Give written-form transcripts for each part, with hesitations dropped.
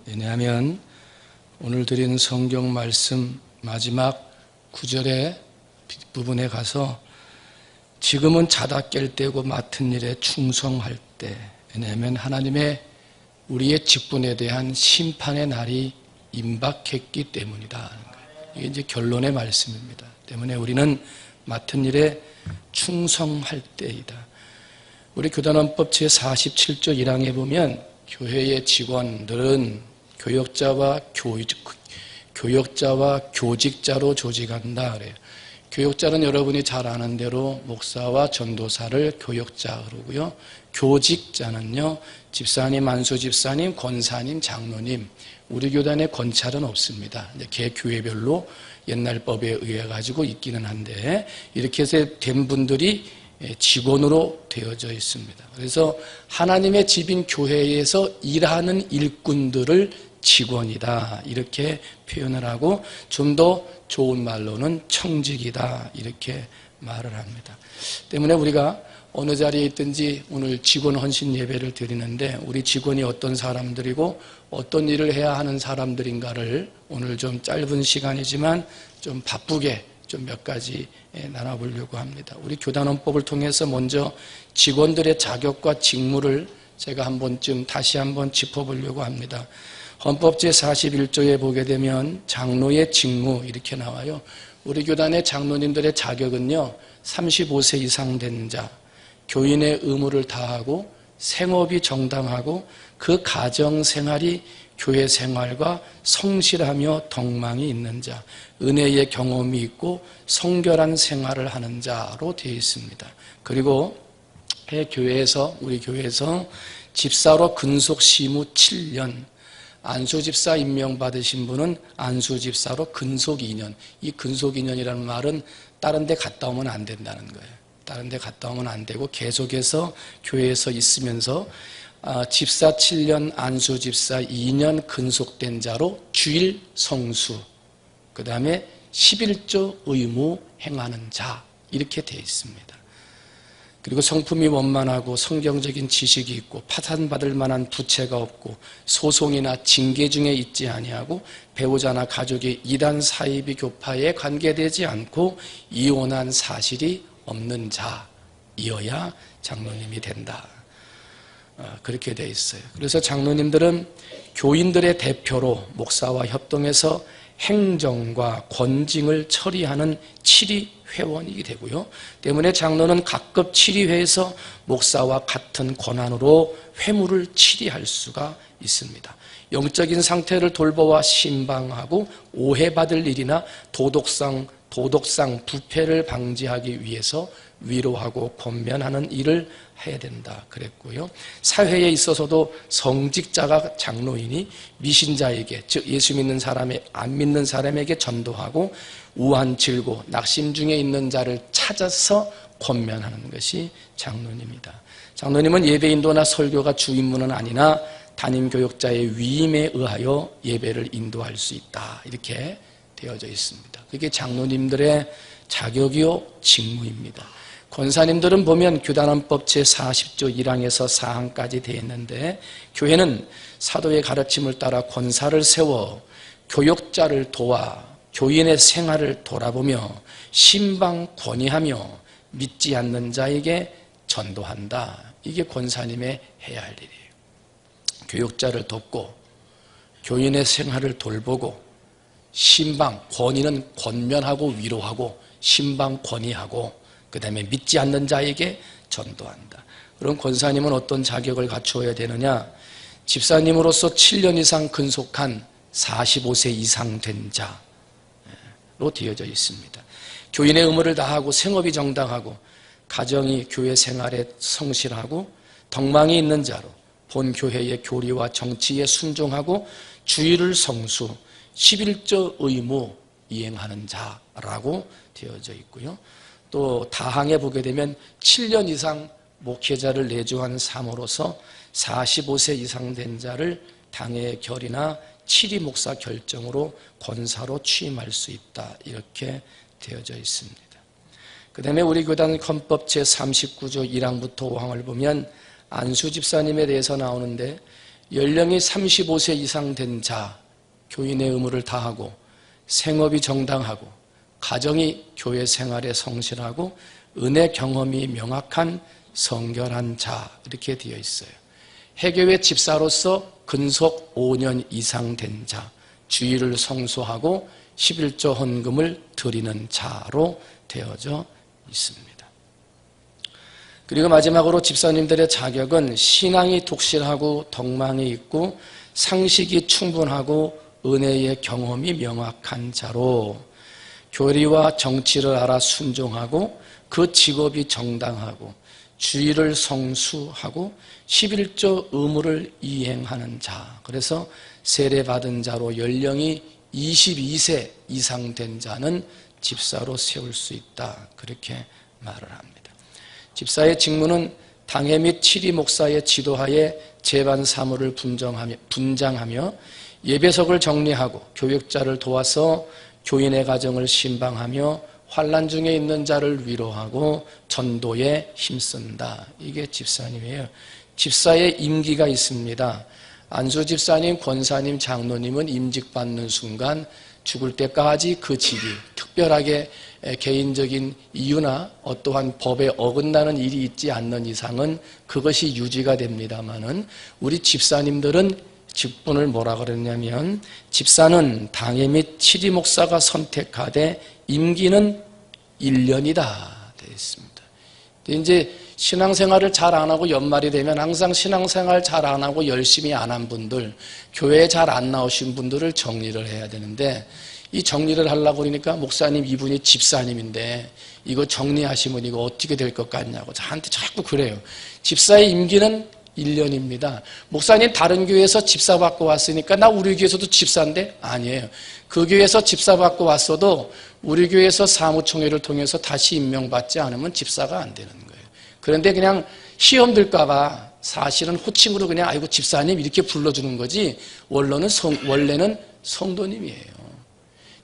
왜냐하면 오늘 드린 성경 말씀 마지막 9절의 부분에 가서 지금은 자다 깰 때고 맡은 일에 충성할 때, 왜냐하면 하나님의 우리의 직분에 대한 심판의 날이 임박했기 때문이다. 이게 이제 결론의 말씀입니다. 때문에 우리는 맡은 일에 충성할 때이다. 우리 교단원법 제47조 1항에 보면 교회의 직원들은 교역자와 교직자로 조직한다 그래요. 교역자는 여러분이 잘 아는 대로 목사와 전도사를 교역자 그러고요. 교직자는요, 집사님, 안수집사님, 권사님, 장로님. 우리 교단에 권찰은 없습니다. 개 교회별로 옛날 법에 의해 가지고 있기는 한데 이렇게 해서 된 분들이 직원으로 되어져 있습니다. 그래서 하나님의 집인 교회에서 일하는 일꾼들을 직원이다 이렇게 표현을 하고, 좀 더 좋은 말로는 청직이다 이렇게 말을 합니다. 때문에 우리가 어느 자리에 있든지 오늘 직원 헌신 예배를 드리는데 우리 직원이 어떤 사람들이고 어떤 일을 해야 하는 사람들인가를 오늘 좀 짧은 시간이지만 좀 바쁘게 좀 몇 가지 나눠보려고 합니다. 우리 교단원법을 통해서 먼저 직원들의 자격과 직무를 제가 다시 한번 짚어보려고 합니다. 헌법 제41조에 보게 되면 장로의 직무 이렇게 나와요. 우리 교단의 장로님들의 자격은요, 35세 이상 된 자, 교인의 의무를 다하고 생업이 정당하고 그 가정 생활이 교회 생활과 성실하며 덕망이 있는 자, 은혜의 경험이 있고 성결한 생활을 하는 자로 되어 있습니다. 그리고 우리 교회에서 집사로 근속 시무 7년, 안수집사 임명받으신 분은 안수집사로 근속 2년. 이 근속 2년이라는 말은 다른 데 갔다 오면 안 된다는 거예요. 다른 데 갔다 오면 안 되고 계속해서 교회에서 있으면서 집사 7년, 안수집사 2년 근속된 자로 주일 성수, 그 다음에 11조 의무 행하는 자 이렇게 되어 있습니다. 그리고 성품이 원만하고 성경적인 지식이 있고 파산받을 만한 부채가 없고 소송이나 징계 중에 있지 아니하고 배우자나 가족의 이단 사이비 교파에 관계되지 않고 이혼한 사실이 없는 자이어야 장로님이 된다. 그렇게 되어 있어요. 그래서 장로님들은 교인들의 대표로 목사와 협동해서 행정과 권징을 처리하는 치리회원이 되고요. 때문에 장로는 각급 치리회에서 목사와 같은 권한으로 회무를 치리할 수가 있습니다. 영적인 상태를 돌보아 신방하고 오해받을 일이나 도덕상 부패를 방지하기 위해서 위로하고 권면하는 일을 해야 된다 그랬고요. 사회에 있어서도 성직자가 장로인이 미신자에게, 즉 예수 믿는 사람의 안 믿는 사람에게 전도하고 우한질고 낙심 중에 있는 자를 찾아서 권면하는 것이 장로님이다. 장로님은 예배 인도나 설교가 주 임무는 아니나 담임 교역자의 위임에 의하여 예배를 인도할 수 있다 이렇게 되어져 있습니다. 그게 장로님들의 자격이요 직무입니다. 권사님들은 보면 교단원법 제40조 1항에서 4항까지 되어 있는데, 교회는 사도의 가르침을 따라 권사를 세워 교역자를 도와 교인의 생활을 돌아보며 신방 권위하며 믿지 않는 자에게 전도한다. 이게 권사님의 해야 할 일이에요. 교역자를 돕고 교인의 생활을 돌보고 신방, 권위는 권면하고 위로하고 신방 권위하고 그 다음에 믿지 않는 자에게 전도한다. 그럼 권사님은 어떤 자격을 갖추어야 되느냐? 집사님으로서 7년 이상 근속한 45세 이상 된 자로 되어져 있습니다. 교인의 의무를 다하고 생업이 정당하고 가정이 교회 생활에 성실하고 덕망이 있는 자로 본 교회의 교리와 정치에 순종하고 주일을 성수, 11조 의무 이행하는 자라고 되어져 있고요. 또 다항에 보게 되면 7년 이상 목회자를 내주한 삶으로서 45세 이상 된 자를 당의 결이나 치리 목사 결정으로 권사로 취임할 수 있다 이렇게 되어져 있습니다. 그 다음에 우리 교단 헌법 제39조 1항부터 5항을 보면 안수 집사님에 대해서 나오는데, 연령이 35세 이상 된 자, 교인의 의무를 다하고 생업이 정당하고 가정이 교회 생활에 성실하고 은혜 경험이 명확한 성결한 자 이렇게 되어 있어요. 해교회 집사로서 근속 5년 이상 된 자, 주일을 성수하고 11조 헌금을 드리는 자로 되어져 있습니다. 그리고 마지막으로 집사님들의 자격은 신앙이 독실하고 덕망이 있고 상식이 충분하고 은혜의 경험이 명확한 자로 교리와 정치를 알아 순종하고 그 직업이 정당하고 주의를 성수하고 11조 의무를 이행하는 자. 그래서 세례받은 자로 연령이 22세 이상 된 자는 집사로 세울 수 있다. 그렇게 말을 합니다. 집사의 직무는 당회 및 치리 목사의 지도하에 제반 사무를 분장하며 예배석을 정리하고 교육자를 도와서 교인의 가정을 신방하며 환난 중에 있는 자를 위로하고 전도에 힘쓴다. 이게 집사님이에요. 집사의 임기가 있습니다. 안수 집사님, 권사님, 장로님은 임직받는 순간 죽을 때까지 그 직이 특별하게 개인적인 이유나 어떠한 법에 어긋나는 일이 있지 않는 이상은 그것이 유지가 됩니다마는 우리 집사님들은 직분을 뭐라 그랬냐면 집사는 당회 및 치리 목사가 선택하되 임기는 1년이다 되어 있습니다. 이제 신앙생활을 잘 안 하고 연말이 되면 항상 신앙생활 잘 안 하고 열심히 안 한 분들, 교회에 잘 안 나오신 분들을 정리를 해야 되는데 이 정리를 하려고 그러니까 목사님 이분이 집사님인데 이거 정리하시면 이거 어떻게 될 것 같냐고 저한테 자꾸 그래요. 집사의 임기는 1년입니다. 목사님 다른 교회에서 집사 받고 왔으니까 나 우리 교회에서도 집사인데? 아니에요. 그 교회에서 집사 받고 왔어도 우리 교회에서 사무총회를 통해서 다시 임명받지 않으면 집사가 안 되는 거예요. 그런데 그냥 시험 들까 봐 사실은 호칭으로 그냥 아이고 집사님 이렇게 불러주는 거지 원래는 성도님이에요.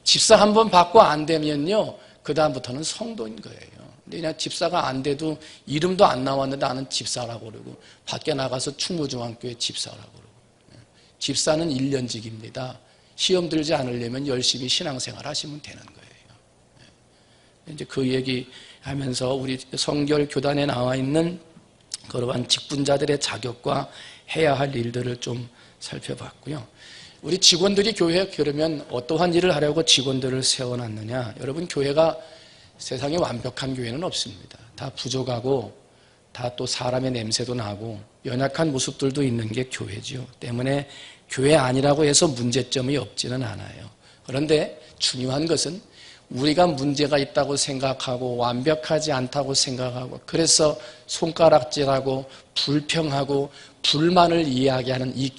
집사 한 번 받고 안 되면요 그 다음부터는 성도인 거예요. 근데 그냥 집사가 안 돼도 이름도 안 나왔는데 나는 집사라고 그러고 밖에 나가서 충무중앙교회 집사라고 그러고 집사는 1년직입니다. 시험 들지 않으려면 열심히 신앙생활 하시면 되는 거예요. 이제 그 얘기하면서 우리 성결 교단에 나와 있는 그러한 직분자들의 자격과 해야 할 일들을 좀 살펴봤고요. 우리 직원들이 교회에 그러면 어떠한 일을 하려고 직원들을 세워놨느냐? 여러분 교회가 세상에 완벽한 교회는 없습니다. 다 부족하고 다 또 사람의 냄새도 나고 연약한 모습들도 있는 게 교회지요. 때문에 교회 아니라고 해서 문제점이 없지는 않아요. 그런데 중요한 것은 우리가 문제가 있다고 생각하고 완벽하지 않다고 생각하고 그래서 손가락질하고 불평하고 불만을 이야기하는 이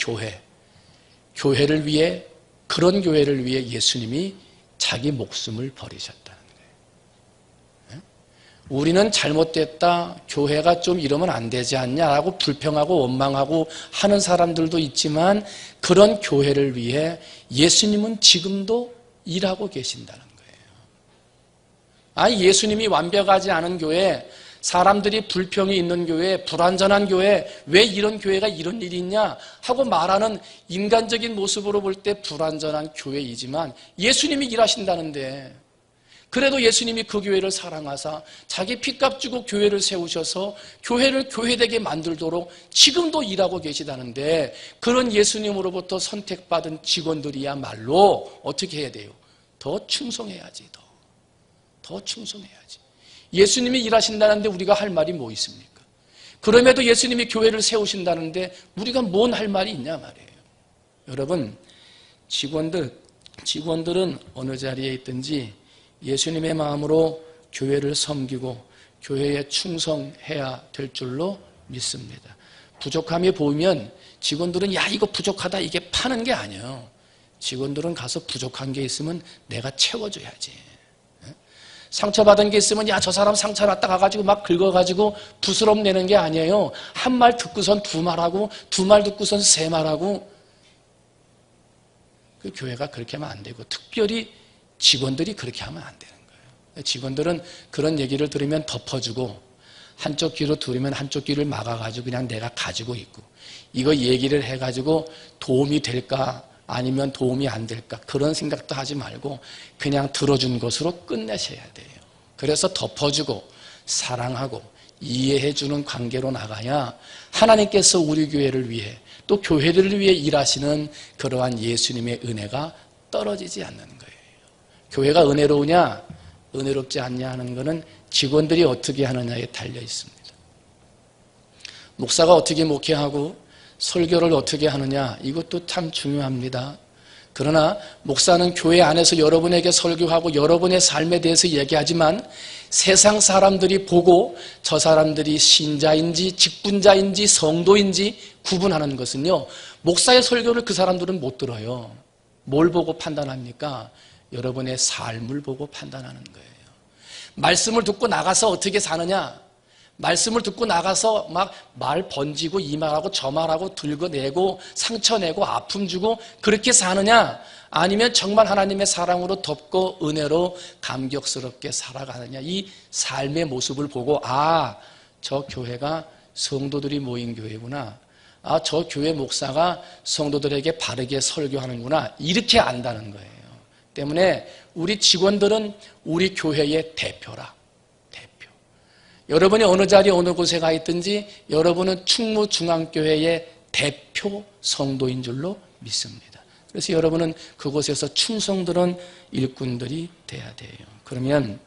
교회를 위해 그런 교회를 위해 예수님이 자기 목숨을 버리셨다는 거예요. 우리는 잘못됐다, 교회가 좀 이러면 안 되지 않냐라고 불평하고 원망하고 하는 사람들도 있지만 그런 교회를 위해 예수님은 지금도 일하고 계신다는 거예요. 아니 예수님이 완벽하지 않은 교회, 사람들이 불평이 있는 교회, 불완전한 교회, 왜 이런 교회가 이런 일이 있냐 하고 말하는 인간적인 모습으로 볼 때 불완전한 교회이지만 예수님이 일하신다는데 그래도 예수님이 그 교회를 사랑하사 자기 피값 주고 교회를 세우셔서 교회를 교회되게 만들도록 지금도 일하고 계시다는데 그런 예수님으로부터 선택받은 직원들이야말로 어떻게 해야 돼요? 더 충성해야지. 더 충성해야지. 예수님이 일하신다는데 우리가 할 말이 뭐 있습니까? 그럼에도 예수님이 교회를 세우신다는데 우리가 뭔 할 말이 있냐 말이에요. 여러분, 직원들은 어느 자리에 있든지 예수님의 마음으로 교회를 섬기고 교회에 충성해야 될 줄로 믿습니다. 부족함이 보이면 직원들은 야 이거 부족하다 이게 파는 게 아니에요. 직원들은 가서 부족한 게 있으면 내가 채워줘야지. 상처받은 게 있으면 야 저 사람 상처 났다 가가지고 막 긁어가지고 부스럼 내는 게 아니에요. 한 말 듣고선 두 말하고 두 말 듣고선 세 말하고 그 교회가 그렇게 하면 안 되고 특별히 직원들이 그렇게 하면 안 되는 거예요. 직원들은 그런 얘기를 들으면 덮어주고 한쪽 귀로 들으면 한쪽 귀를 막아가지고 그냥 내가 가지고 있고, 이거 얘기를 해가지고 도움이 될까 아니면 도움이 안 될까 그런 생각도 하지 말고 그냥 들어준 것으로 끝내셔야 돼요. 그래서 덮어주고 사랑하고 이해해주는 관계로 나가야 하나님께서 우리 교회를 위해 또 교회를 위해 일하시는 그러한 예수님의 은혜가 떨어지지 않는 거예요. 교회가 은혜로우냐 은혜롭지 않냐 하는 것은 직원들이 어떻게 하느냐에 달려 있습니다. 목사가 어떻게 목회하고 설교를 어떻게 하느냐 이것도 참 중요합니다. 그러나 목사는 교회 안에서 여러분에게 설교하고 여러분의 삶에 대해서 얘기하지만 세상 사람들이 보고 저 사람들이 신자인지 직분자인지 성도인지 구분하는 것은요, 목사의 설교를 그 사람들은 못 들어요. 뭘 보고 판단합니까? 여러분의 삶을 보고 판단하는 거예요. 말씀을 듣고 나가서 어떻게 사느냐, 말씀을 듣고 나가서 막 말 번지고 이 말하고 저 말하고 들고내고 상처내고 아픔 주고 그렇게 사느냐, 아니면 정말 하나님의 사랑으로 덮고 은혜로 감격스럽게 살아가느냐, 이 삶의 모습을 보고 아, 저 교회가 성도들이 모인 교회구나, 아, 저 교회 목사가 성도들에게 바르게 설교하는구나, 이렇게 안다는 거예요. 때문에 우리 직원들은 우리 교회의 대표라. 여러분이 어느 자리에 어느 곳에 가 있든지 여러분은 충무중앙교회의 대표 성도인 줄로 믿습니다. 그래서 여러분은 그곳에서 충성들은 일꾼들이 돼야 돼요. 그러면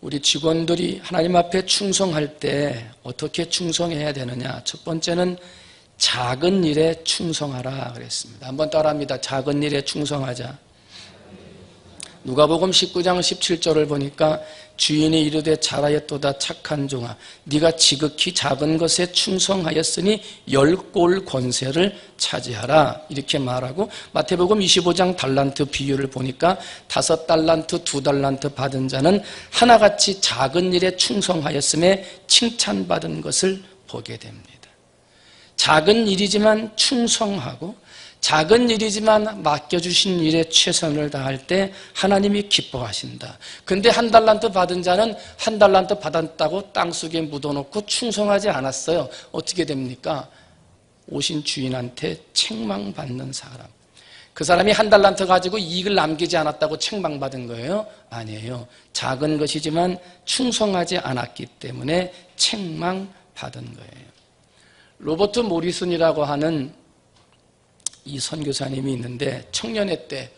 우리 직원들이 하나님 앞에 충성할 때 어떻게 충성해야 되느냐? 첫 번째는 작은 일에 충성하라 그랬습니다. 한번 따라합니다. 작은 일에 충성하자. 누가복음 19장 17절을 보니까 주인이 이르되 잘하였도다 착한 종아, 네가 지극히 작은 것에 충성하였으니 10골 권세를 차지하라 이렇게 말하고, 마태복음 25장 달란트 비유를 보니까 5달란트 2달란트 받은 자는 하나같이 작은 일에 충성하였음에 칭찬받은 것을 보게 됩니다. 작은 일이지만 충성하고 작은 일이지만 맡겨주신 일에 최선을 다할 때 하나님이 기뻐하신다. 근데 1달란트 받은 자는 1달란트 받았다고 땅속에 묻어놓고 충성하지 않았어요. 어떻게 됩니까? 오신 주인한테 책망받는 사람. 그 사람이 1달란트 가지고 이익을 남기지 않았다고 책망받은 거예요? 아니에요. 작은 것이지만 충성하지 않았기 때문에 책망받은 거예요. 로버트 모리슨이라고 하는 이 선교사님이 있는데 청년회 때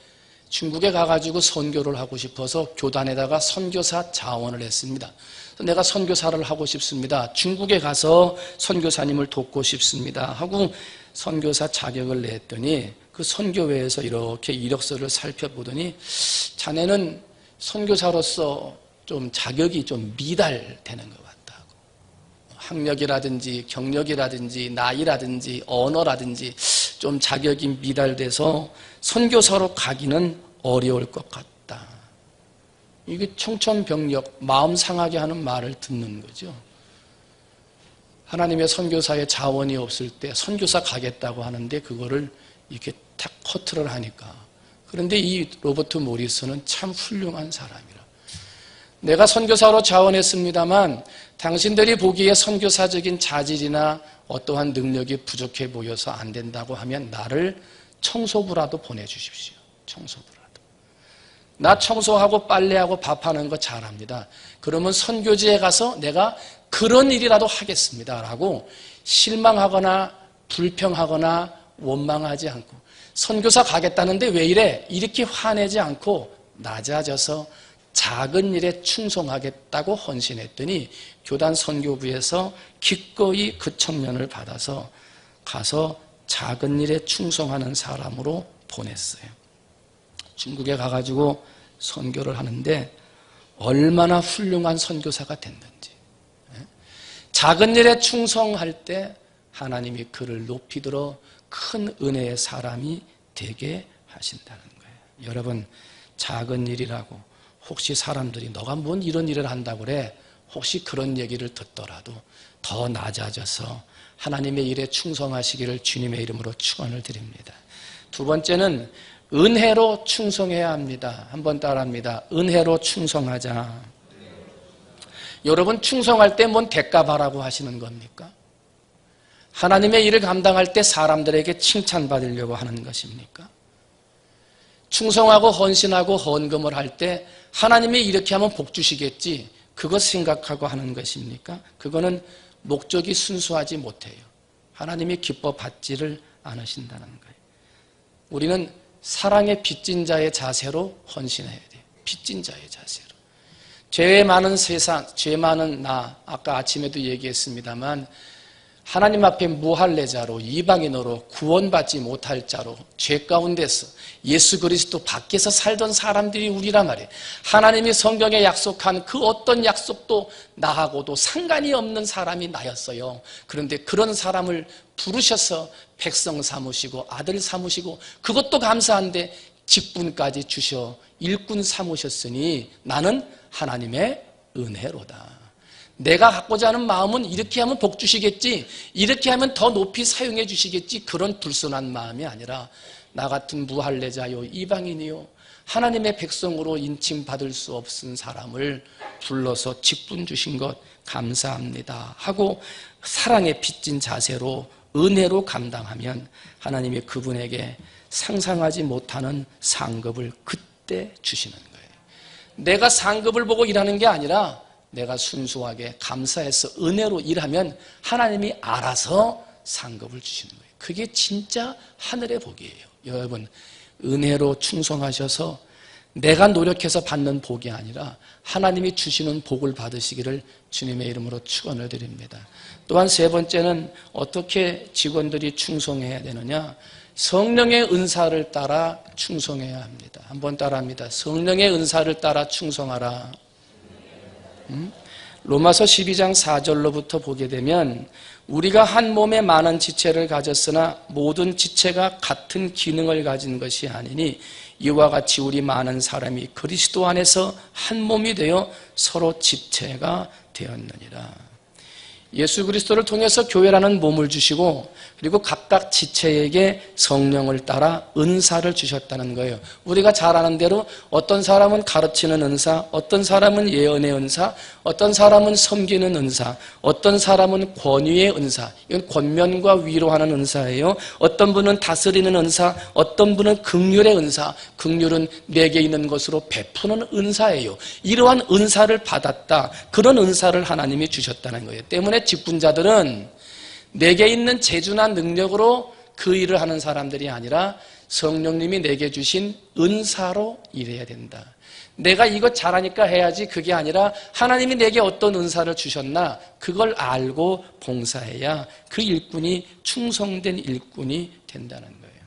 중국에 가가지고 선교를 하고 싶어서 교단에다가 선교사 자원을 했습니다. 내가 선교사를 하고 싶습니다. 중국에 가서 선교사님을 돕고 싶습니다 하고 선교사 자격을 냈더니 그 선교회에서 이렇게 이력서를 살펴보더니 자네는 선교사로서 좀 자격이 좀 미달되는 것 같다고. 학력이라든지 경력이라든지 나이라든지 언어라든지 좀 자격이 미달돼서 선교사로 가기는 어려울 것 같다. 이게 청천벽력, 마음 상하게 하는 말을 듣는 거죠. 하나님의 선교사의 자원이 없을 때 선교사 가겠다고 하는데 그거를 이렇게 탁 커트를 하니까. 그런데 이 로버트 모리슨은 참 훌륭한 사람이라. 내가 선교사로 자원했습니다만 당신들이 보기에 선교사적인 자질이나 어떠한 능력이 부족해 보여서 안 된다고 하면 나를 청소부라도 보내주십시오. 청소부라도. 나 청소하고 빨래하고 밥하는 거 잘합니다. 그러면 선교지에 가서 내가 그런 일이라도 하겠습니다 라고 실망하거나 불평하거나 원망하지 않고, 선교사 가겠다는데 왜 이래? 이렇게 화내지 않고 낮아져서 작은 일에 충성하겠다고 헌신했더니 교단 선교부에서 기꺼이 그 청년을 받아서 가서 작은 일에 충성하는 사람으로 보냈어요. 중국에 가가지고 선교를 하는데 얼마나 훌륭한 선교사가 됐는지. 작은 일에 충성할 때 하나님이 그를 높이 들어 큰 은혜의 사람이 되게 하신다는 거예요. 여러분, 작은 일이라고 혹시 사람들이 너가 뭔 이런 일을 한다고 그래? 혹시 그런 얘기를 듣더라도 더 낮아져서 하나님의 일에 충성하시기를 주님의 이름으로 축원을 드립니다. 두 번째는 은혜로 충성해야 합니다. 한번 따라합니다. 은혜로 충성하자. 여러분 충성할 때 뭔 대가 바라고 하시는 겁니까? 하나님의 일을 감당할 때 사람들에게 칭찬받으려고 하는 것입니까? 충성하고 헌신하고 헌금을 할 때 하나님이 이렇게 하면 복 주시겠지, 그것 생각하고 하는 것입니까? 그거는 목적이 순수하지 못해요. 하나님이 기뻐 받지를 않으신다는 거예요. 우리는 사랑의 빚진 자의 자세로 헌신해야 돼요. 빚진 자의 자세로. 죄 많은 세상, 죄 많은 나, 아까 아침에도 얘기했습니다만 하나님 앞에 무할례자로, 이방인으로 구원받지 못할 자로 죄 가운데서 예수 그리스도 밖에서 살던 사람들이 우리란 말이에요. 하나님이 성경에 약속한 그 어떤 약속도 나하고도 상관이 없는 사람이 나였어요. 그런데 그런 사람을 부르셔서 백성 삼으시고 아들 삼으시고, 그것도 감사한데 직분까지 주셔 일꾼 삼으셨으니 나는 하나님의 은혜로다. 내가 갖고자 하는 마음은 이렇게 하면 복 주시겠지, 이렇게 하면 더 높이 사용해 주시겠지, 그런 불순한 마음이 아니라 나 같은 무할례자요, 이방인이요, 하나님의 백성으로 인칭받을 수 없은 사람을 불러서 직분 주신 것 감사합니다 하고 사랑에 빚진 자세로 은혜로 감당하면 하나님이 그분에게 상상하지 못하는 상급을 그때 주시는 거예요. 내가 상급을 보고 일하는 게 아니라 내가 순수하게 감사해서 은혜로 일하면 하나님이 알아서 상급을 주시는 거예요. 그게 진짜 하늘의 복이에요. 여러분, 은혜로 충성하셔서 내가 노력해서 받는 복이 아니라 하나님이 주시는 복을 받으시기를 주님의 이름으로 축원을 드립니다. 또한 세 번째는 어떻게 직원들이 충성해야 되느냐? 성령의 은사를 따라 충성해야 합니다. 한번 따라합니다. 성령의 은사를 따라 충성하라. 로마서 12장 4절로부터 보게 되면 우리가 한 몸에 많은 지체를 가졌으나 모든 지체가 같은 기능을 가진 것이 아니니 이와 같이 우리 많은 사람이 그리스도 안에서 한 몸이 되어 서로 지체가 되었느니라. 예수 그리스도를 통해서 교회라는 몸을 주시고 그리고 각각 지체에게 성령을 따라 은사를 주셨다는 거예요. 우리가 잘 아는 대로 어떤 사람은 가르치는 은사, 어떤 사람은 예언의 은사, 어떤 사람은 섬기는 은사, 어떤 사람은 권위의 은사, 이건 권면과 위로하는 은사예요. 어떤 분은 다스리는 은사, 어떤 분은 긍휼의 은사, 긍휼은 내게 있는 것으로 베푸는 은사예요. 이러한 은사를 받았다, 그런 은사를 하나님이 주셨다는 거예요. 때문에 직분자들은 내게 있는 재주나 능력으로 그 일을 하는 사람들이 아니라 성령님이 내게 주신 은사로 일해야 된다. 내가 이것 잘하니까 해야지, 그게 아니라 하나님이 내게 어떤 은사를 주셨나 그걸 알고 봉사해야 그 일꾼이 충성된 일꾼이 된다는 거예요.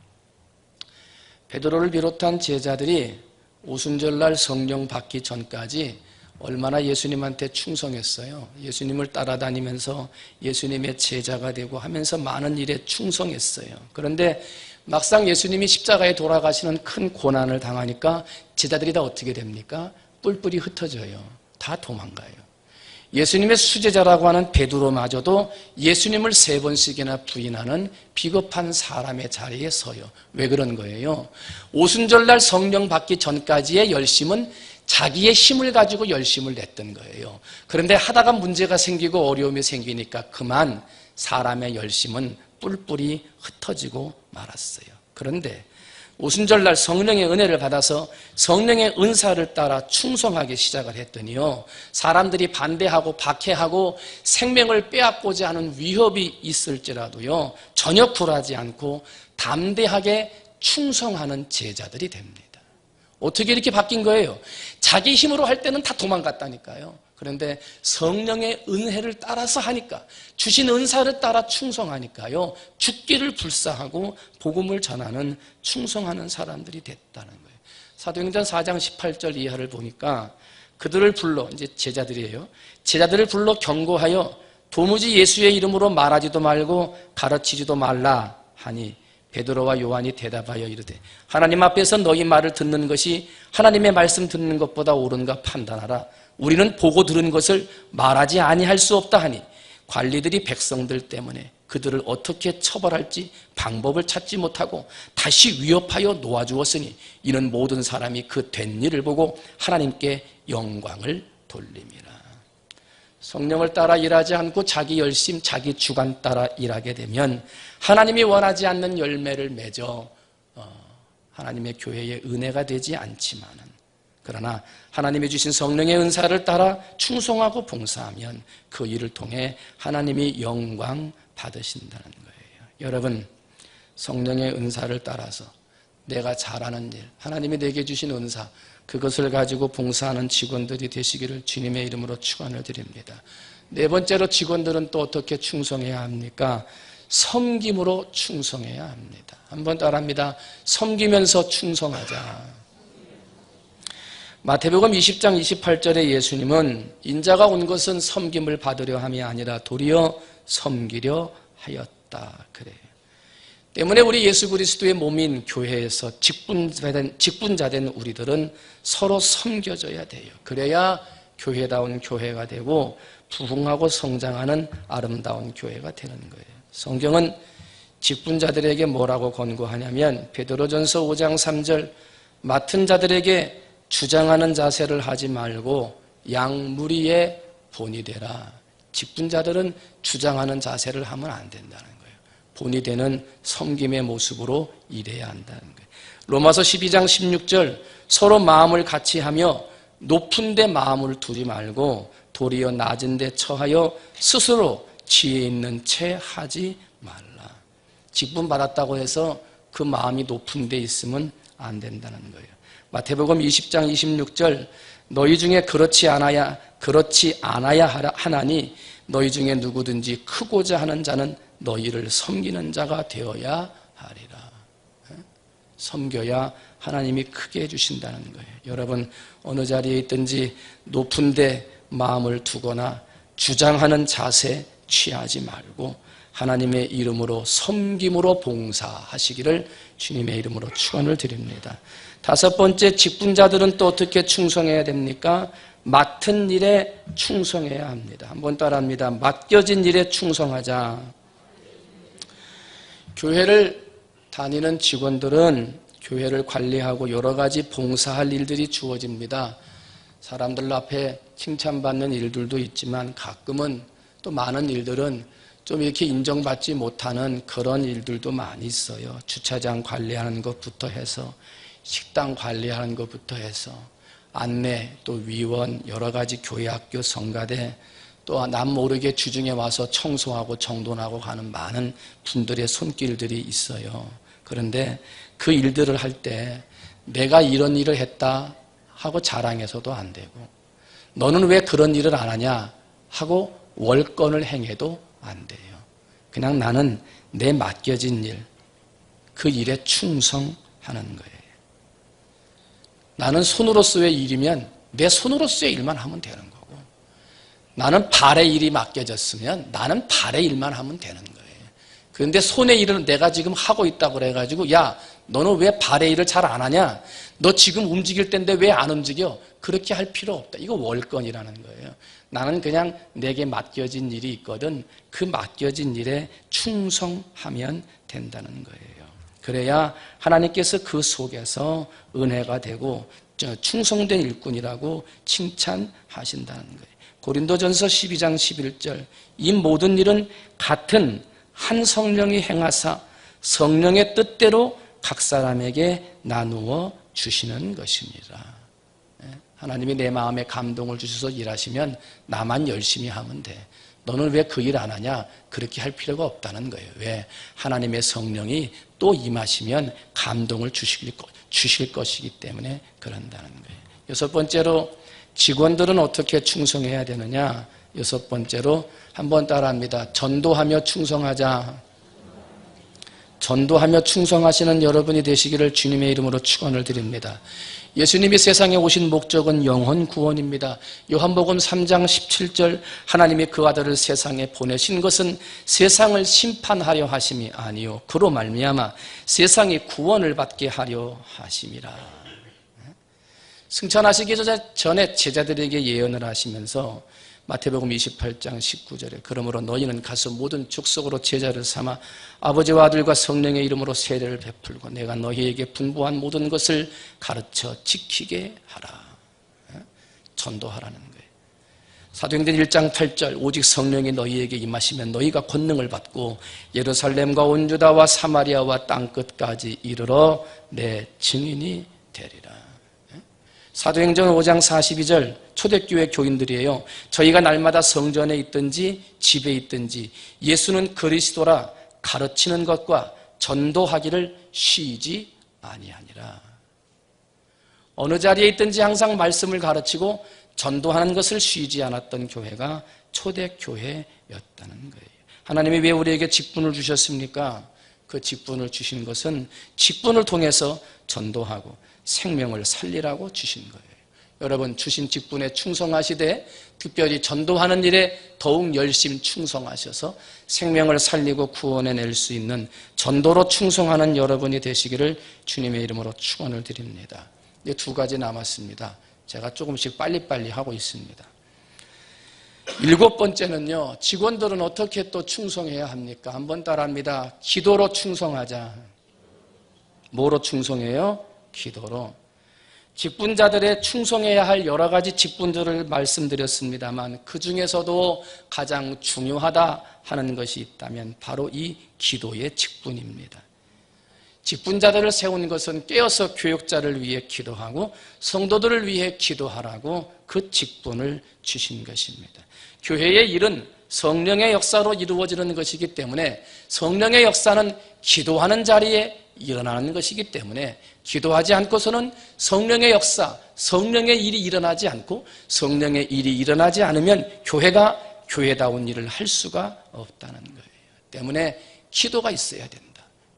베드로를 비롯한 제자들이 오순절날 성령 받기 전까지 얼마나 예수님한테 충성했어요. 예수님을 따라다니면서 예수님의 제자가 되고 하면서 많은 일에 충성했어요. 그런데 막상 예수님이 십자가에 돌아가시는 큰 고난을 당하니까 제자들이 다 어떻게 됩니까? 뿔뿔이 흩어져요. 다 도망가요. 예수님의 수제자라고 하는 베드로마저도 예수님을 3번씩이나 부인하는 비겁한 사람의 자리에 서요. 왜 그런 거예요? 오순절날 성령 받기 전까지의 열심은 자기의 힘을 가지고 열심을 냈던 거예요. 그런데 하다가 문제가 생기고 어려움이 생기니까 그만 사람의 열심은 뿔뿔이 흩어지고 말았어요. 그런데 오순절날 성령의 은혜를 받아서 성령의 은사를 따라 충성하기 시작을 했더니요, 사람들이 반대하고 박해하고 생명을 빼앗고자 하는 위협이 있을지라도요 전혀 굴하지 않고 담대하게 충성하는 제자들이 됩니다. 어떻게 이렇게 바뀐 거예요? 자기 힘으로 할 때는 다 도망갔다니까요. 그런데 성령의 은혜를 따라서 하니까, 주신 은사를 따라 충성하니까요, 죽기를 불사하고 복음을 전하는 충성하는 사람들이 됐다는 거예요. 사도행전 4장 18절 이하를 보니까 그들을 불러, 이제 제자들이에요. 제자들을 불러 경고하여 도무지 예수의 이름으로 말하지도 말고 가르치지도 말라 하니 베드로와 요한이 대답하여 이르되 하나님 앞에서 너희 말을 듣는 것이 하나님의 말씀 듣는 것보다 옳은가 판단하라. 우리는 보고 들은 것을 말하지 아니할 수 없다 하니 관리들이 백성들 때문에 그들을 어떻게 처벌할지 방법을 찾지 못하고 다시 위협하여 놓아주었으니 이는 모든 사람이 그 된 일을 보고 하나님께 영광을 돌림이라. 성령을 따라 일하지 않고 자기 열심, 자기 주관 따라 일하게 되면 하나님이 원하지 않는 열매를 맺어 하나님의 교회의 은혜가 되지 않지만은, 그러나 하나님이 주신 성령의 은사를 따라 충성하고 봉사하면 그 일을 통해 하나님이 영광 받으신다는 거예요. 여러분, 성령의 은사를 따라서 내가 잘하는 일, 하나님이 내게 주신 은사, 그것을 가지고 봉사하는 직원들이 되시기를 주님의 이름으로 축원을 드립니다. 네 번째로 직원들은 또 어떻게 충성해야 합니까? 섬김으로 충성해야 합니다. 한번 따라합니다. 섬기면서 충성하자. 마태복음 20장 28절에 예수님은 인자가 온 것은 섬김을 받으려 함이 아니라 도리어 섬기려 하였다 그래요. 때문에 우리 예수 그리스도의 몸인 교회에서 직분자된 우리들은 서로 섬겨줘야 돼요. 그래야 교회다운 교회가 되고 부흥하고 성장하는 아름다운 교회가 되는 거예요. 성경은 직분자들에게 뭐라고 권고하냐면 베드로전서 5장 3절, 맡은 자들에게 주장하는 자세를 하지 말고 양무리의 본이 되라. 직분자들은 주장하는 자세를 하면 안 된다는 거예요. 본이 되는 섬김의 모습으로 일해야 한다는 거예요. 로마서 12장 16절, 서로 마음을 같이 하며 높은 데 마음을 두지 말고 도리어 낮은 데 처하여 스스로 지혜 있는 채 하지 말라. 직분 받았다고 해서 그 마음이 높은 데 있으면 안 된다는 거예요. 마태복음 20장 26절, 너희 중에 그렇지 않아야 하나니 너희 중에 누구든지 크고자 하는 자는 너희를 섬기는 자가 되어야 하리라. 섬겨야 하나님이 크게 해주신다는 거예요. 여러분, 어느 자리에 있든지 높은 데 마음을 두거나 주장하는 자세 취하지 말고 하나님의 이름으로 섬김으로 봉사하시기를 주님의 이름으로 축원을 드립니다. 다섯 번째, 직분자들은 또 어떻게 충성해야 됩니까? 맡은 일에 충성해야 합니다. 한번 따라합니다. 맡겨진 일에 충성하자. 교회를 다니는 직원들은 교회를 관리하고 여러 가지 봉사할 일들이 주어집니다. 사람들 앞에 칭찬받는 일들도 있지만 가끔은 또 많은 일들은 좀 이렇게 인정받지 못하는 그런 일들도 많이 있어요. 주차장 관리하는 것부터 해서 식당 관리하는 것부터 해서 안내, 또 위원, 여러 가지 교회, 학교, 성가대, 또 남 모르게 주중에 와서 청소하고 정돈하고 가는 많은 분들의 손길들이 있어요. 그런데 그 일들을 할 때 내가 이런 일을 했다 하고 자랑해서도 안 되고, 너는 왜 그런 일을 안 하냐 하고 월권을 행해도 안 돼요. 그냥 나는 내 맡겨진 일, 그 일에 충성하는 거예요. 나는 손으로서의 일이면 내 손으로서의 일만 하면 되는 거고, 나는 발의 일이 맡겨졌으면 나는 발의 일만 하면 되는 거예요. 그런데 손의 일을 내가 지금 하고 있다고 그래가지고, 야, 너는 왜 발의 일을 잘 안 하냐? 너 지금 움직일 텐데 왜 안 움직여? 그렇게 할 필요 없다. 이거 월권이라는 거예요. 나는 그냥 내게 맡겨진 일이 있거든. 그 맡겨진 일에 충성하면 된다는 거예요. 그래야 하나님께서 그 속에서 은혜가 되고 충성된 일꾼이라고 칭찬하신다는 거예요. 고린도전서 12장 11절, 이 모든 일은 같은 한 성령이 행하사 성령의 뜻대로 각 사람에게 나누어 주시는 것입니다. 하나님이 내 마음에 감동을 주셔서 일하시면 나만 열심히 하면 돼. 너는 왜 그 일 안 하냐? 그렇게 할 필요가 없다는 거예요. 왜? 하나님의 성령이 또 임하시면 감동을 주실 것이기 때문에 그런다는 거예요. 여섯 번째로, 직원들은 어떻게 충성해야 되느냐? 여섯 번째로 한번 따라합니다. 전도하며 충성하자. 전도하며 충성하시는 여러분이 되시기를 주님의 이름으로 축원을 드립니다. 예수님이 세상에 오신 목적은 영혼 구원입니다. 요한복음 3장 17절, 하나님이 그 아들을 세상에 보내신 것은 세상을 심판하려 하심이 아니요 그로 말미암아 세상이 구원을 받게 하려 하심이라. 승천하시기 전에 제자들에게 예언을 하시면서 마태복음 28장 19절에 그러므로 너희는 가서 모든 족속으로 제자를 삼아 아버지와 아들과 성령의 이름으로 세례를 베풀고 내가 너희에게 분부한 모든 것을 가르쳐 지키게 하라. 전도하라는 거예요. 사도행전 1장 8절 오직 성령이 너희에게 임하시면 너희가 권능을 받고 예루살렘과 온 유다와 사마리아와 땅끝까지 이르러 내 증인이 되리라. 사도행전 5장 42절 초대교회 교인들이에요. 저희가 날마다 성전에 있든지 집에 있든지 예수는 그리스도라 가르치는 것과 전도하기를 쉬지 아니하니라. 어느 자리에 있든지 항상 말씀을 가르치고 전도하는 것을 쉬지 않았던 교회가 초대교회였다는 거예요. 하나님이 왜 우리에게 직분을 주셨습니까? 그 직분을 주신 것은 직분을 통해서 전도하고 생명을 살리라고 주신 거예요. 여러분 주신 직분에 충성하시되 특별히 전도하는 일에 더욱 열심히 충성하셔서 생명을 살리고 구원해낼 수 있는 전도로 충성하는 여러분이 되시기를 주님의 이름으로 축원을 드립니다. 이제 2가지 남았습니다. 제가 조금씩 빨리빨리 하고 있습니다. 7번째는요. 직원들은 어떻게 또 충성해야 합니까? 한번 따라합니다. 기도로 충성하자. 뭐로 충성해요? 기도로. 직분자들의 충성해야 할 여러 가지 직분들을 말씀드렸습니다만 그 중에서도 가장 중요하다 하는 것이 있다면 바로 이 기도의 직분입니다. 직분자들을 세운 것은 깨어서 교육자를 위해 기도하고 성도들을 위해 기도하라고 그 직분을 주신 것입니다. 교회의 일은 성령의 역사로 이루어지는 것이기 때문에 성령의 역사는 기도하는 자리에 일어나는 것이기 때문에 기도하지 않고서는 성령의 역사, 성령의 일이 일어나지 않고 성령의 일이 일어나지 않으면 교회가 교회다운 일을 할 수가 없다는 거예요. 때문에 기도가 있어야 된다.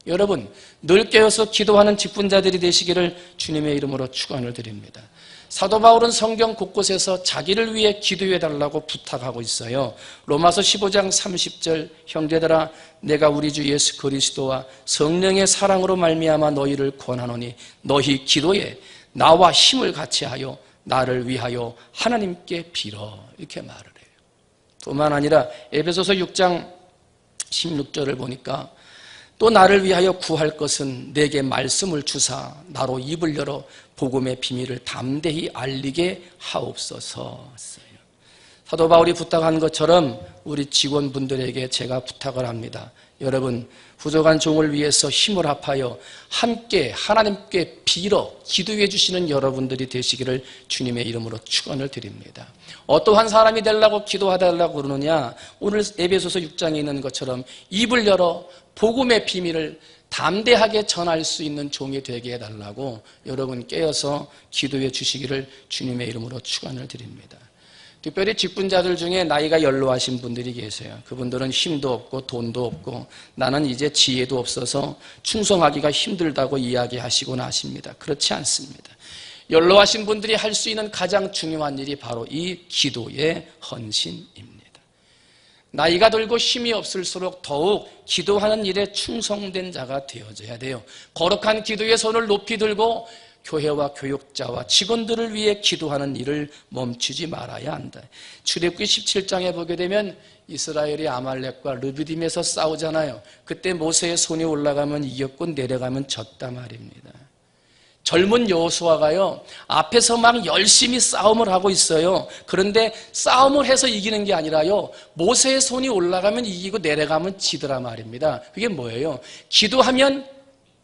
여러분 늘 깨어서 기도하는 직분자들이 되시기를 주님의 이름으로 축원을 드립니다. 사도 바울은 성경 곳곳에서 자기를 위해 기도해달라고 부탁하고 있어요. 로마서 15장 30절 형제들아 내가 우리 주 예수 그리스도와 성령의 사랑으로 말미암아 너희를 권하노니 너희 기도에 나와 힘을 같이하여 나를 위하여 하나님께 빌어 이렇게 말을 해요. 뿐만 아니라 에베소서 6장 16절을 보니까 또 나를 위하여 구할 것은 내게 말씀을 주사 나로 입을 열어 복음의 비밀을 담대히 알리게 하옵소서. 사도 바울이 부탁한 것처럼 우리 직원분들에게 제가 부탁을 합니다. 여러분 부족한 종을 위해서 힘을 합하여 함께 하나님께 빌어 기도해 주시는 여러분들이 되시기를 주님의 이름으로 축원을 드립니다. 어떠한 사람이 되려고 기도하달라고 그러느냐? 오늘 에베소서 6장에 있는 것처럼 입을 열어 복음의 비밀을 담대하게 전할 수 있는 종이 되게 해달라고 여러분 깨어서 기도해 주시기를 주님의 이름으로 축원을 드립니다. 특별히 직분자들 중에 나이가 연로하신 분들이 계세요. 그분들은 힘도 없고 돈도 없고 나는 이제 지혜도 없어서 충성하기가 힘들다고 이야기하시곤 하십니다. 그렇지 않습니다. 연로하신 분들이 할 수 있는 가장 중요한 일이 바로 이 기도의 헌신입니다. 나이가 들고 힘이 없을수록 더욱 기도하는 일에 충성된 자가 되어져야 돼요. 거룩한 기도의 손을 높이 들고 교회와 교육자와 직원들을 위해 기도하는 일을 멈추지 말아야 한다. 출애굽기 17장에 보게 되면 이스라엘이 아말렉과 르비딤에서 싸우잖아요. 그때 모세의 손이 올라가면 이겼고 내려가면 졌다 말입니다. 젊은 여호수아가요 앞에서 막 열심히 싸움을 하고 있어요. 그런데 싸움을 해서 이기는 게 아니라요 모세의 손이 올라가면 이기고 내려가면 지더라 말입니다. 그게 뭐예요? 기도하면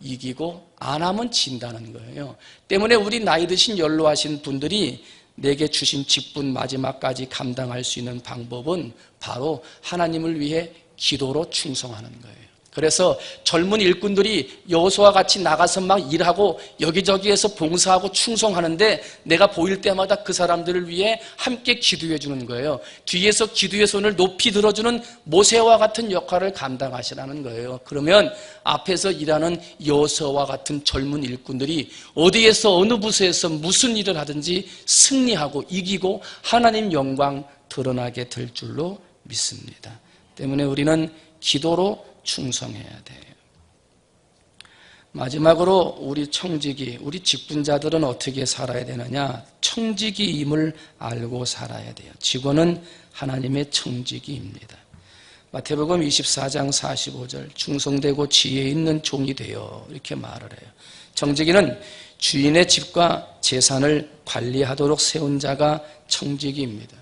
이기고 안 하면 진다는 거예요. 때문에 우리 나이 드신 연로하신 분들이 내게 주신 직분 마지막까지 감당할 수 있는 방법은 바로 하나님을 위해 기도로 충성하는 거예요. 그래서 젊은 일꾼들이 여호수아와 같이 나가서 막 일하고 여기저기에서 봉사하고 충성하는데 내가 보일 때마다 그 사람들을 위해 함께 기도해 주는 거예요. 뒤에서 기도의 손을 높이 들어주는 모세와 같은 역할을 감당하시라는 거예요. 그러면 앞에서 일하는 여호수아와 같은 젊은 일꾼들이 어디에서 어느 부서에서 무슨 일을 하든지 승리하고 이기고 하나님 영광 드러나게 될 줄로 믿습니다. 때문에 우리는 기도로 충성해야 돼요. 마지막으로 우리 청지기, 우리 직분자들은 어떻게 살아야 되느냐? 청지기임을 알고 살아야 돼요. 직원은 하나님의 청지기입니다. 마태복음 24장 45절 충성되고 지혜 있는 종이 되어 이렇게 말을 해요. 청지기는 주인의 집과 재산을 관리하도록 세운 자가 청지기입니다.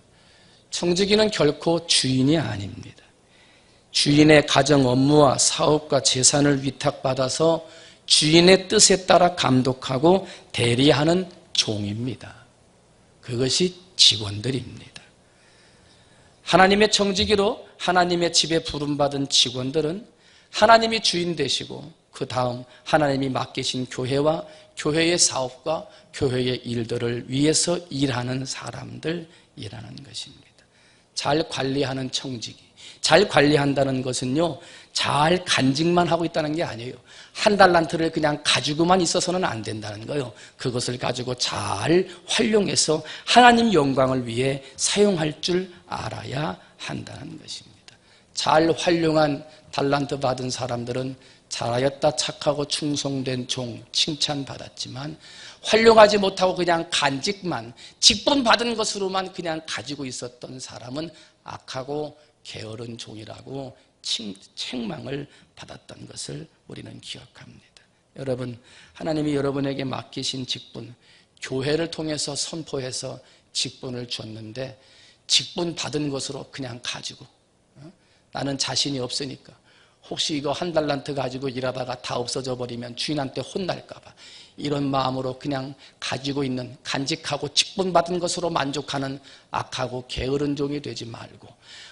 청지기는 결코 주인이 아닙니다. 주인의 가정 업무와 사업과 재산을 위탁받아서 주인의 뜻에 따라 감독하고 대리하는 종입니다. 그것이 직원들입니다. 하나님의 청지기로 하나님의 집에 부름받은 직원들은 하나님이 주인 되시고 그 다음 하나님이 맡기신 교회와 교회의 사업과 교회의 일들을 위해서 일하는 사람들이라는 것입니다. 잘 관리하는 청지기. 잘 관리한다는 것은요, 잘 간직만 하고 있다는 게 아니에요. 한 달란트를 그냥 가지고만 있어서는 안 된다는 거예요. 그것을 가지고 잘 활용해서 하나님 영광을 위해 사용할 줄 알아야 한다는 것입니다. 잘 활용한 달란트 받은 사람들은 잘하였다 착하고 충성된 종 칭찬받았지만 활용하지 못하고 그냥 간직만 직분 받은 것으로만 그냥 가지고 있었던 사람은 악하고 게으른 종이라고 책망을 받았던 것을 우리는 기억합니다. 여러분, 하나님이 여러분에게 맡기신 직분, 교회를 통해서 선포해서 직분을 줬는데 직분 받은 것으로 그냥 가지고 나는 자신이 없으니까 혹시 이거 한 달란트 가지고 일하다가 다 없어져 버리면 주인한테 혼날까 봐 이런 마음으로 그냥 가지고 있는 간직하고 직분 받은 것으로 만족하는 악하고 게으른 종이 되지 말고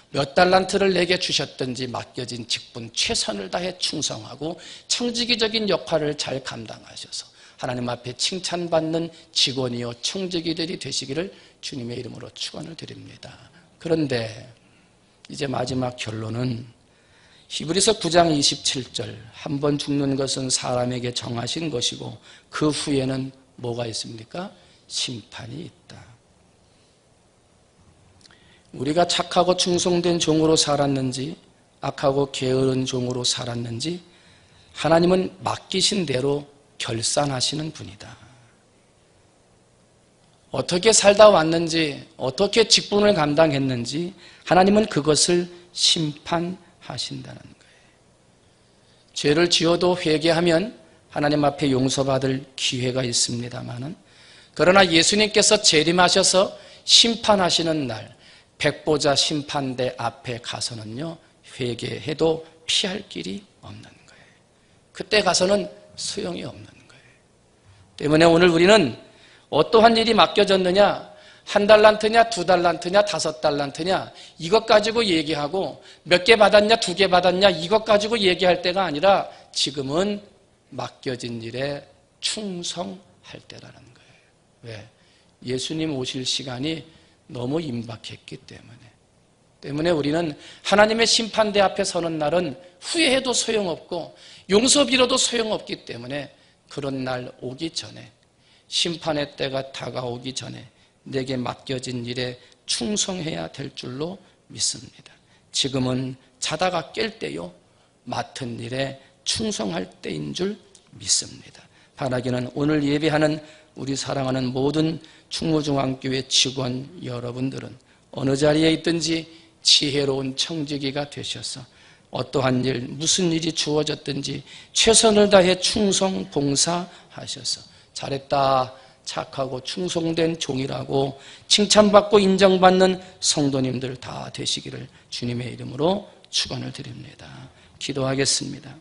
몇 달란트를 내게 주셨든지 맡겨진 직분 최선을 다해 충성하고 청지기적인 역할을 잘 감당하셔서 하나님 앞에 칭찬받는 직원이요 청지기들이 되시기를 주님의 이름으로 축원을 드립니다. 그런데 이제 마지막 결론은 히브리서 9장 27절 한 번 죽는 것은 사람에게 정하신 것이고 그 후에는 뭐가 있습니까? 심판이 있다. 우리가 착하고 충성된 종으로 살았는지 악하고 게으른 종으로 살았는지 하나님은 맡기신 대로 결산하시는 분이다. 어떻게 살다 왔는지 어떻게 직분을 감당했는지 하나님은 그것을 심판하신다는 거예요. 죄를 지어도 회개하면 하나님 앞에 용서받을 기회가 있습니다마는 그러나 예수님께서 재림하셔서 심판하시는 날 백보자 심판대 앞에 가서는요 회개해도 피할 길이 없는 거예요. 그때 가서는 소용이 없는 거예요. 때문에 오늘 우리는 어떠한 일이 맡겨졌느냐, 한 달란트냐, 두 달란트냐, 다섯 달란트냐 이것 가지고 얘기하고 몇 개 받았냐, 두 개 받았냐 이것 가지고 얘기할 때가 아니라 지금은 맡겨진 일에 충성할 때라는 거예요. 왜? 예수님 오실 시간이 너무 임박했기 때문에 우리는 하나님의 심판대 앞에 서는 날은 후회해도 소용없고 용서 빌어도 소용없기 때문에 그런 날 오기 전에 심판의 때가 다가오기 전에 내게 맡겨진 일에 충성해야 될 줄로 믿습니다. 지금은 자다가 깰 때요 맡은 일에 충성할 때인 줄 믿습니다. 바라기는 오늘 예배하는 우리 사랑하는 모든 충무중앙교회 직원 여러분들은 어느 자리에 있든지 지혜로운 청지기가 되셔서 어떠한 일, 무슨 일이 주어졌든지 최선을 다해 충성 봉사하셔서 잘했다, 착하고 충성된 종이라고 칭찬받고 인정받는 성도님들 다 되시기를 주님의 이름으로 축원을 드립니다. 기도하겠습니다.